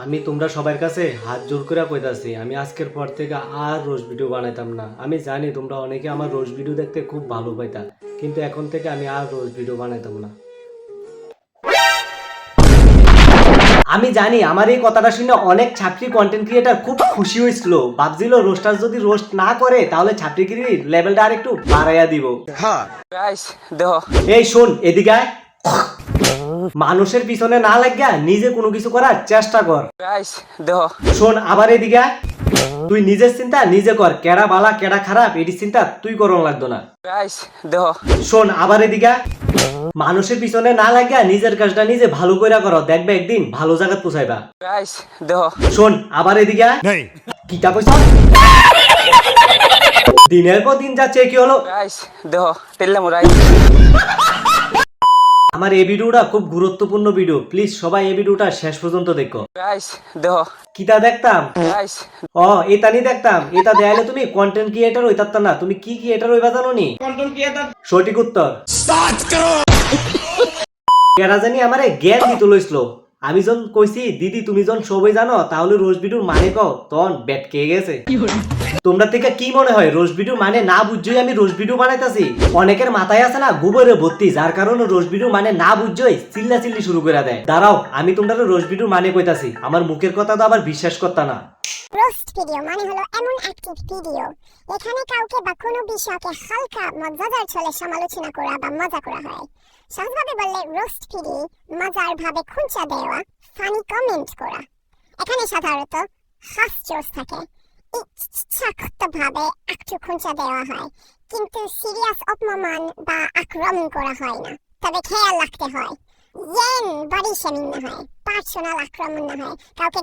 আমি তোমরা সবার কাছে হাত জোর করে কইতাছি আমি আজকের পর থেকে আর রোজ ভিডিও বানাইতাম না। আমি জানি তোমরা অনেকে আমার রোজ ভিডিও দেখতে খুব ভালো পাইতা, কিন্তু এখন থেকে আমি আর রোজ ভিডিও বানাইতাম না। আমি জানি আমার এই কথাটা শুনে অনেক ছাত্রী কন্টেন্ট ক্রিয়েটার খুব খুশি হয়েছিল, ভাবছিল রোস্টার যদি রোস্ট না করে তাহলে ছাত্রীগিরির লেভেলটা আর একটু বাড়াইয়া দিব। হ্যাঁ গাইস দেখো, এই শোন এদিকে আয়। মানুষের পিছনে না লাগিয়া নিজে কোনো কিছু করার চেষ্টা কর। গাইস দেখো, শোন আবার এদিকে আয়। তুই নিজের চিন্তা নিজে কর, কেডা বালা কেডা খারাপ এটি চিন্তা তুই করন লাগতো না। গাইস দেখো, শোন আবার এদিকে আয়। মানুষের পিছনে না লাগিয়া নিজের কাজটা নিজে ভালো কইরা করো, দেখবে একদিন ভালো জায়গায় পৌঁছাইবা। গাইস দেখো, শোন আবার এদিকে আয়। কিটা কইছ? দিনের পর দিন যাচ্ছে কি হলো? গাইস দেখো, তেললাম রাই। আমার এই ভিডিওটা খুব গুরুত্বপূর্ণ ভিডিও, প্লিজ সবাই এই ভিডিওটা শেষ পর্যন্ত দেখো। গাইস দেখো, কিটা দেখতাম? গাইস এটা নি দেখতাম, এটা দেয়ালে তুমি কন্টেন্ট ক্রিয়েটর হইতাত না, তুমি কি ক্রিয়েটর হইবা জানো নি? Content creator. সঠিক উত্তর। কেরা জানি আমারে জ্ঞান দিতে লইছিল। আমি যখন কইছি দিদি তুমি যখন সবাই জানো তাহলে রোজ ভিডিওর মানে কও, তখন ব্যাট কে গেছে। তোমরা থেকে কি মনে হয় রোজ ভিডিও মানে না বুঝছই আমি রোজ ভিডিও বানাইতাছি? অনেকের মাথায় আছে না গোবরে ভর্তি, যার কারণে রোজ ভিডিও মানে না বুঝছই চিল্লা চিল্লি শুরু করে দেয়। দাঁড়াও আমি তোমরা রোজ ভিডিও মানে কইতাছি, আমার মুখের কথা তো আবার বিশ্বাস করতা না। রোস্ট ভিডিও মানে হলো এমন একটি ভিডিও এখানে কাউকে বা কোনো বিষয়কে হালকা মজাদার ছলে সমালোচনা করা বা মজা করা হয়। সহজভাবে বললে রোস্ট ভিডিও মজার ভাবে খুঁচা দেওয়া, ফানি কমেন্ট করা। এখানে সাধারণত হাস্যরস থাকে, ইচ্ছাকৃতভাবে একটু খুঁচা দেওয়া হয়, কিন্তু সিরিয়াস অপমান বা আক্রমণ করা হয় না। তবে খেয়াল রাখতে হয় যেন বডি শেমিং না হয়, পার্সোনাল আক্রমণ না হয়, কাউকে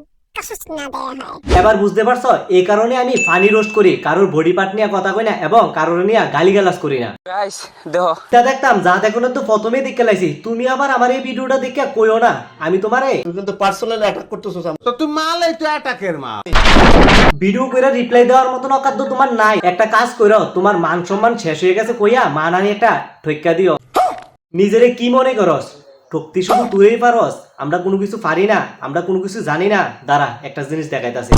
এবার বুঝতে পারছো এই কারণে আমি ফানি রোস্ট করি, কারোর বডি পার্ট নিয়ে কথা কই না এবং কারোর নিয়ে গালিগালাজ করি না। গাইস দেখো, তা দেখতাম যা দেখো না তো প্রথমেই দেখে লাইছি, তুমি আবার আমার এই ভিডিওটা দেখে কইও না আমি তোমারে তুই কিন্তু পার্সোনালি অ্যাটাক করতেছস। তো তুই মালাই তুই অ্যাটাকের মা। ভিডিও কইরা রিপ্লাই দেওয়ার মতন অকাদ্য তোমার নাই। একটা কাজ কইরো, তোমার মান সম্মান শেষ হয়ে গেছে কইয়া মানানি একটা ঠইক্কা দিও। নিজেরে কি মনে করস? ঠকতি শুধু তুইই পারস, আমরা কোনো কিছু পারি না, আমরা কোনো কিছু জানি না। দাঁড়া একটা জিনিস দেখাইতাছি।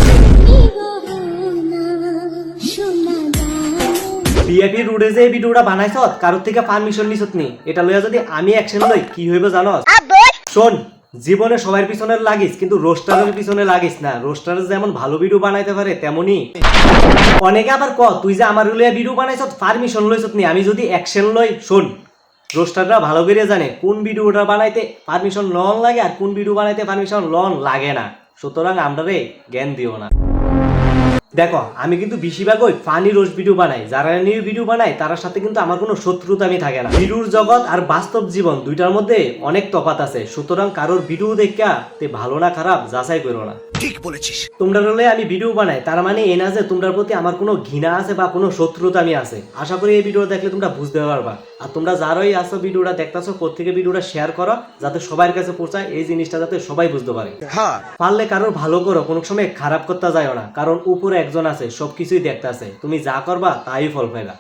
বিএপি রোডে যে ভিডিওটা বানাইছত কারোর থেকে পারমিশন নিছত নি, এটা লইয়া যদি আমি অ্যাকশন লই কি হইব জানোস? শোন জীবনে সবার পিছনে লাগিস কিন্তু রোস্টারের পিছনে লাগিস না। রোস্টার যেমন ভালো ভিডিও বানাইতে পারে তেমনি অনেকে আবার ক তুই যে আমার লইয়া ভিডিও বানাইছত পারমিশন লইছত নি, আমি যদি অ্যাকশন লই। শোন রোস্টাররা ভালো করে জানে কোন ভিডিওটা বানাইতে পারমিশন লন লাগে আর কোন ভিডিও বানাইতে পারমিশন লন লাগে না, সুতরাং আমরারে জ্ঞান দিও না। দেখো আমি কিন্তু বেশিরভাগই ফানি রোস্ট ভিডিও বানাই, যারা নিউ ভিডিও বানাই তার সাথে কিন্তু আমার কোনো শত্রুতা আমি থাকে না। ভিডিওর জগৎ আর বাস্তব জীবন দুইটার মধ্যে অনেক তফাৎ আছে, সুতরাং কারোর ভিডিও দেখা তে ভালো না খারাপ যাচাই করো না। ঠিক বলেছিস। তোমরা হলে আমি ভিডিও বানাই তার মানে এই না যে তোমরার প্রতি আমার কোনো ঘৃণা আছে বা কোনো শত্রুতা আমি আছে। আশা করি এই ভিডিও দেখলে তোমরা বুঝতে পারবা। আর তোমরা যারাই আসো ভিডিওটা দেখতেছো প্রত্যেকে ভিডিওটা শেয়ার করো যাতে সবার কাছে পৌঁছায়, এই জিনিসটা যাতে সবাই বুঝতে পারে। হ্যাঁ পারলে কারোর ভালো করো, কোনো সময় খারাপ করতে যাও না, কারণ উপরে একজন আছে সবকিছুই দেখতে আছে, তুমি যা করবা তাই ফল পাইবা।